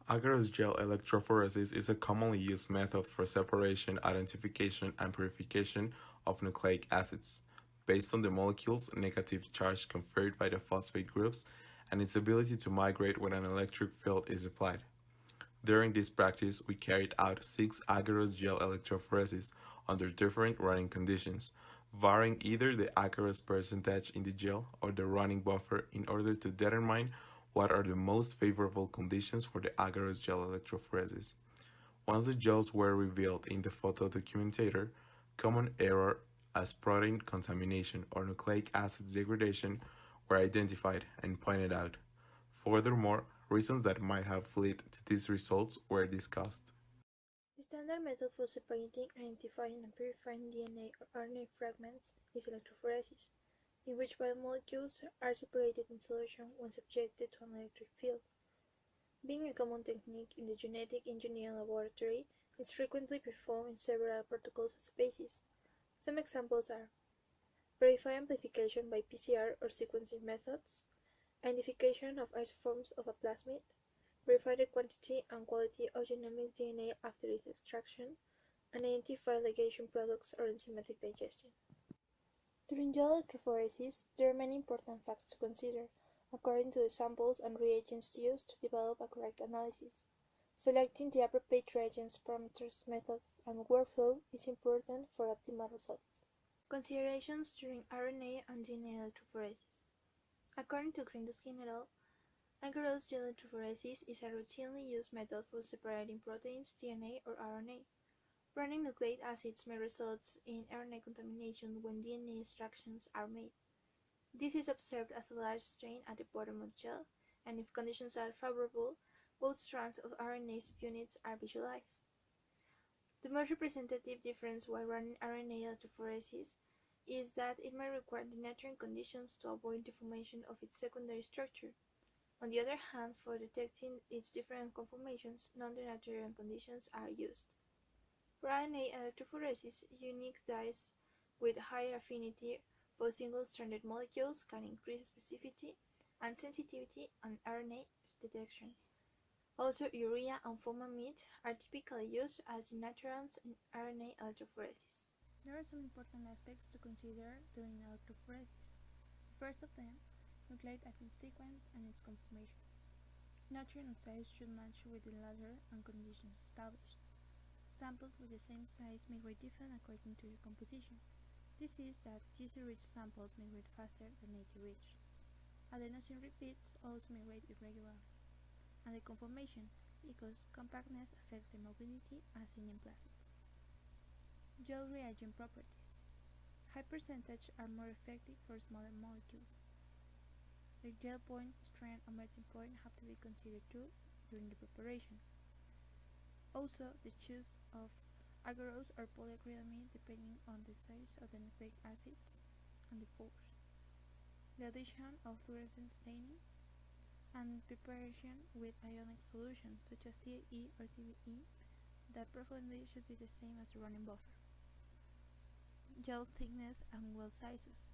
Agarose gel electrophoresis is a commonly used method for separation, identification, and purification of nucleic acids, based on the molecule's negative charge conferred by the phosphate groups and its ability to migrate when an electric field is applied. During this practice, we carried out 6 agarose gel electrophoresis under different running conditions, varying either the agarose percentage in the gel or the running buffer in order to determine what are the most favorable conditions for the agarose gel electrophoresis. Once the gels were revealed in the photo documentator, common error as protein contamination or nucleic acid degradation were identified and pointed out. Furthermore, reasons that might have led to these results were discussed. The standard method for separating, identifying, and purifying DNA or RNA fragments is electrophoresis, in which biomolecules are separated in solution when subjected to an electric field. Being a common technique in the genetic engineering laboratory, it is frequently performed in several protocols as a basis. Some examples are verify amplification by PCR or sequencing methods, identification of isoforms of a plasmid, verify the quantity and quality of genomic DNA after its extraction, and identify ligation products or enzymatic digestion. During gel electrophoresis, there are many important facts to consider, according to the samples and reagents used to develop a correct analysis. Selecting the appropriate reagents, parameters, methods, and workflow is important for optimal results. Considerations during RNA and DNA electrophoresis. According to Grinduskin et al., agarose gel electrophoresis is a routinely used method for separating proteins, DNA, or RNA. Running nucleic acids may result in RNA contamination when DNA extractions are made. This is observed as a large strain at the bottom of the gel, and if conditions are favorable, both strands of RNA subunits are visualized. The most representative difference while running RNA electrophoresis is that it may require denaturing conditions to avoid the formation of its secondary structure. On the other hand, for detecting its different conformations, non-denaturing conditions are used. For RNA electrophoresis, unique dyes with higher affinity for single-stranded molecules can increase specificity and sensitivity on RNA detection. Also, urea and formamide are typically used as denaturants in RNA electrophoresis. There are some important aspects to consider during electrophoresis. The first of them, nucleic acid sequence and its conformation. Nutrient size should match with the latter and conditions established. Samples with the same size may rate different according to their composition. This is that GC-rich samples may rate faster than AT-rich. Adenosine repeats also may rate irregular. And the conformation, because compactness affects their mobility as seen in plasmids. Gel reagent properties. High percentage are more effective for smaller molecules. The gel point, strand, and melting point have to be considered too during the preparation. Also, the choice of agarose or polyacrylamide depending on the size of the nucleic acids and the pores. The addition of fluorescent staining and preparation with ionic solutions such as TAE or TBE that preferably should be the same as the running buffer. Gel thickness and well sizes.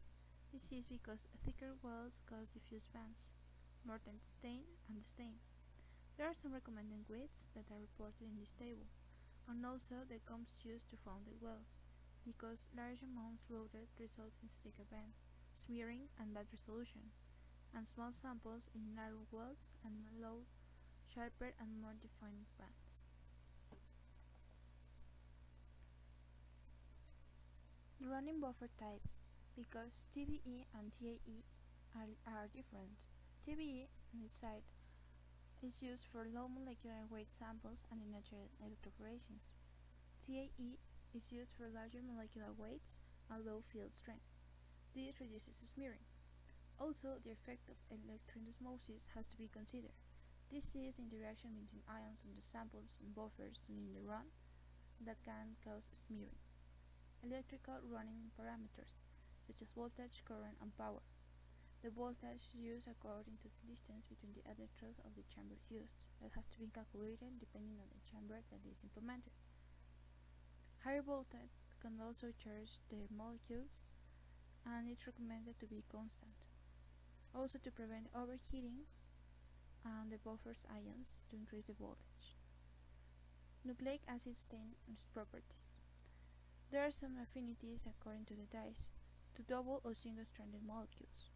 This is because thicker wells cause diffuse bands, more than stain and stain. There are some recommended widths that are reported in this table, and also the gums used to form the wells, because large amounts loaded results in thicker bands, smearing, and bad resolution, and small samples in narrow wells and low, sharper, and more defined bands. The running buffer types, because TBE and TAE are different. TBE on its side is used for low molecular weight samples and denatured electrophorations. TAE is used for larger molecular weights and low field strength. This reduces smearing. Also, the effect of electroosmosis has to be considered. This is the interaction between ions on the samples and buffers during the run that can cause smearing. Electrical running parameters, such as voltage, current, and power. The voltage used according to the distance between the electrodes of the chamber used, that has to be calculated depending on the chamber that is implemented. Higher voltage can also charge the molecules, and it's recommended to be constant. Also, to prevent overheating, and the buffer's ions to increase the voltage. Nucleic acid stain and its properties. There are some affinities according to the dyes to double or single-stranded molecules,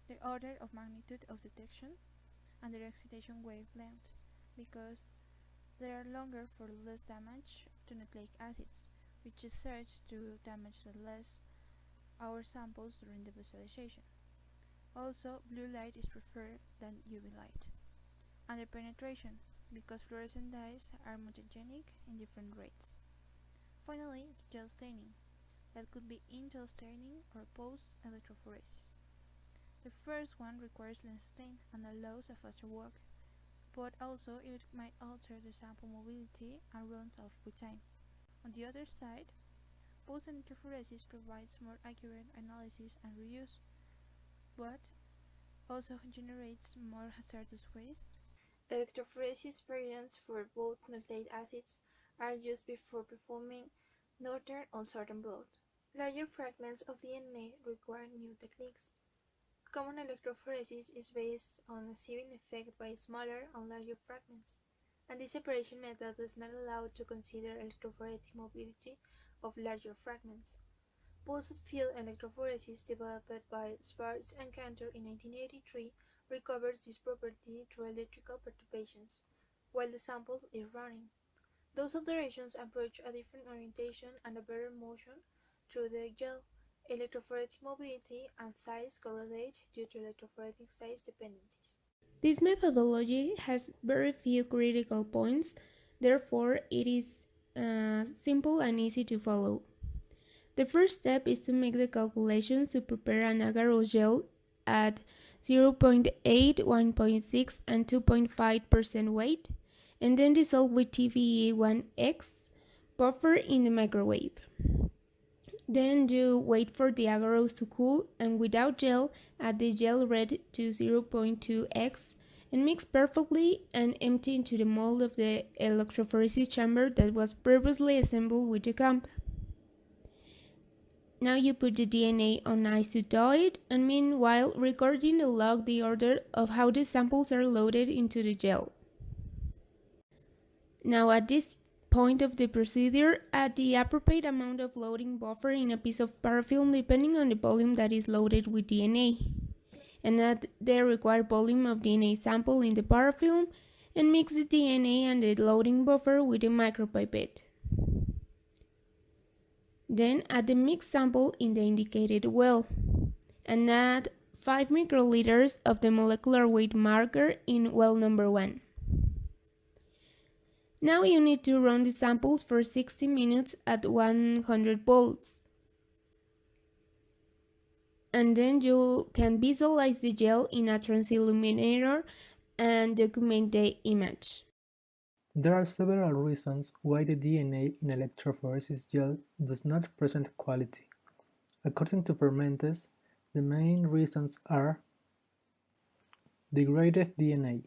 the order of magnitude of detection, and their excitation wavelength, because they are longer for less damage to nucleic acids, which is said to damage less our samples during the visualization. Also, blue light is preferred than UV light. And their penetration, because fluorescent dyes are mutagenic in different rates. Finally, gel staining, that could be in-gel staining or post-electrophoresis. The first one requires less stain and allows a faster work, but also it might alter the sample mobility and runs off with time. On the other side, post-electrophoresis provides more accurate analysis and reuse, but also generates more hazardous waste. Electrophoresis variants for both nucleic acids are used before performing northern or southern blot. Larger fragments of DNA require new techniques. Common electrophoresis is based on a sieving effect by smaller and larger fragments, and this separation method does not allow to consider electrophoretic mobility of larger fragments. Pulsed-field electrophoresis, developed by Schwarz and Cantor in 1983, recovers this property through electrical perturbations, while the sample is running. Those alterations approach a different orientation and a better motion through the gel. Electrophoretic mobility and size correlate due to electrophoretic size dependencies. This methodology has very few critical points, therefore, it is simple and easy to follow. The first step is to make the calculations to prepare an agarose gel at 0.8, 1.6, and 2.5% weight, and then dissolve with TVE1X buffer in the microwave. Then you wait for the agarose to cool, and without gel, add the gel red to 0.2x and mix perfectly and empty into the mold of the electrophoresis chamber that was previously assembled with the comp. Now you put the DNA on ice to thaw it, and meanwhile recording the log the order of how the samples are loaded into the gel. Now at this point of the procedure, add the appropriate amount of loading buffer in a piece of parafilm depending on the volume that is loaded with DNA. And add the required volume of DNA sample in the parafilm and mix the DNA and the loading buffer with a micropipette. Then add the mixed sample in the indicated well and add 5 microliters of the molecular weight marker in well number 1. Now you need to run the samples for 60 minutes at 100 volts. And then you can visualize the gel in a transilluminator and document the image. There are several reasons why the DNA in electrophoresis gel does not present quality. According to Fermentes, the main reasons are degraded DNA.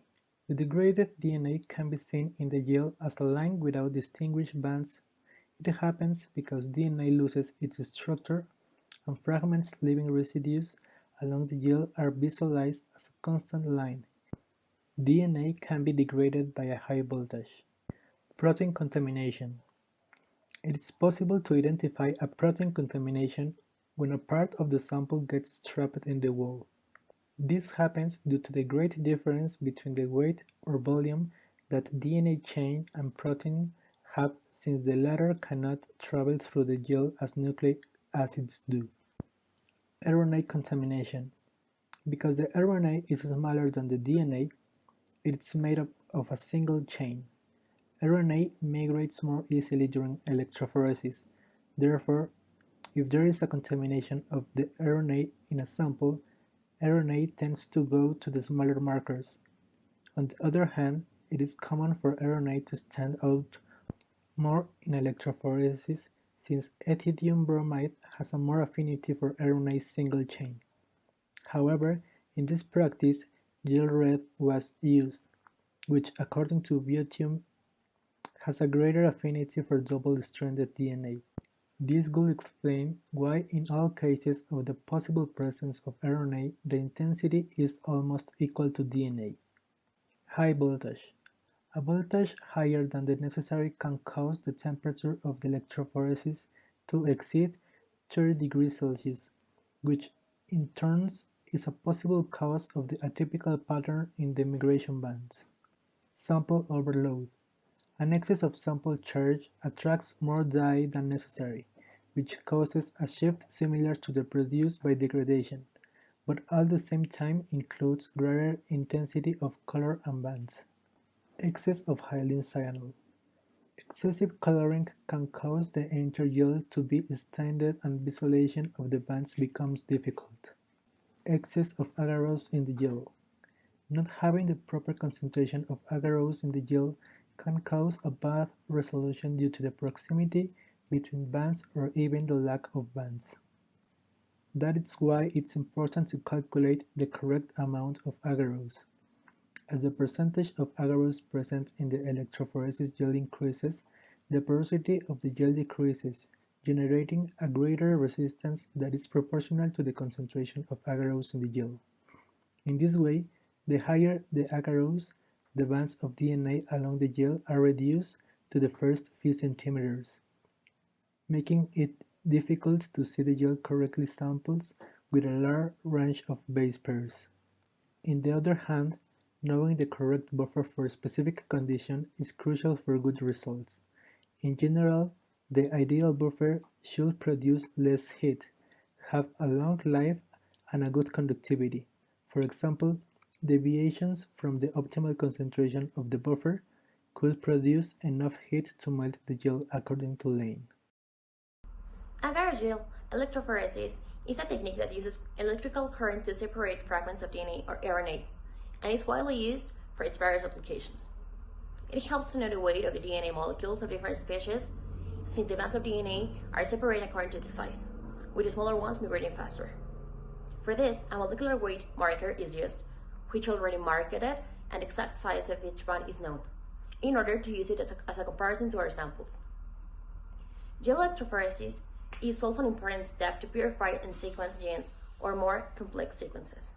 The degraded DNA can be seen in the gel as a line without distinguished bands. It happens because DNA loses its structure and fragments leaving residues along the gel are visualized as a constant line. DNA can be degraded by a high voltage. Protein contamination. It is possible to identify a protein contamination when a part of the sample gets trapped in the wall. This happens due to the great difference between the weight or volume that DNA chain and protein have, since the latter cannot travel through the gel as nucleic acids do. RNA contamination. Because the RNA is smaller than the DNA, it is made up of a single chain. RNA migrates more easily during electrophoresis. Therefore, if there is a contamination of the RNA in a sample, RNA tends to go to the smaller markers. On the other hand, it is common for RNA to stand out more in electrophoresis since ethidium bromide has a more affinity for RNA single chain. However, in this practice, gel red was used, which according to Biotium has a greater affinity for double-stranded DNA. This could explain why in all cases of the possible presence of RNA the intensity is almost equal to DNA. High voltage. A voltage higher than the necessary can cause the temperature of the electrophoresis to exceed 30 degrees Celsius, which in turn is a possible cause of the atypical pattern in the migration bands. Sample overload. An excess of sample charge attracts more dye than necessary, which causes a shift similar to the produced by degradation, but at the same time includes greater intensity of color and bands. Excess of hyaline cyanide. Excessive coloring can cause the entire gel to be stained and visualization of the bands becomes difficult. Excess of agarose in the gel. Not having the proper concentration of agarose in the gel can cause a bad resolution due to the proximity between bands or even the lack of bands. That is why it's important to calculate the correct amount of agarose. As the percentage of agarose present in the electrophoresis gel increases, the porosity of the gel decreases, generating a greater resistance that is proportional to the concentration of agarose in the gel. In this way, the higher the agarose, the bands of DNA along the gel are reduced to the first few centimeters, making it difficult to see the gel correctly samples with a large range of base pairs. On the other hand, knowing the correct buffer for a specific condition is crucial for good results. In general, the ideal buffer should produce less heat, have a long life, and a good conductivity. For example, deviations from the optimal concentration of the buffer could produce enough heat to melt the gel according to lane. Agarose electrophoresis is a technique that uses electrical current to separate fragments of DNA or RNA, and is widely used for its various applications. It helps to know the weight of the DNA molecules of different species, since the bands of DNA are separated according to the size, with the smaller ones migrating faster. For this, a molecular weight marker is used, which already marked it, and the exact size of each band is known, in order to use it as a comparison to our samples. Gel electrophoresis is also an important step to purify and sequence genes or more complex sequences.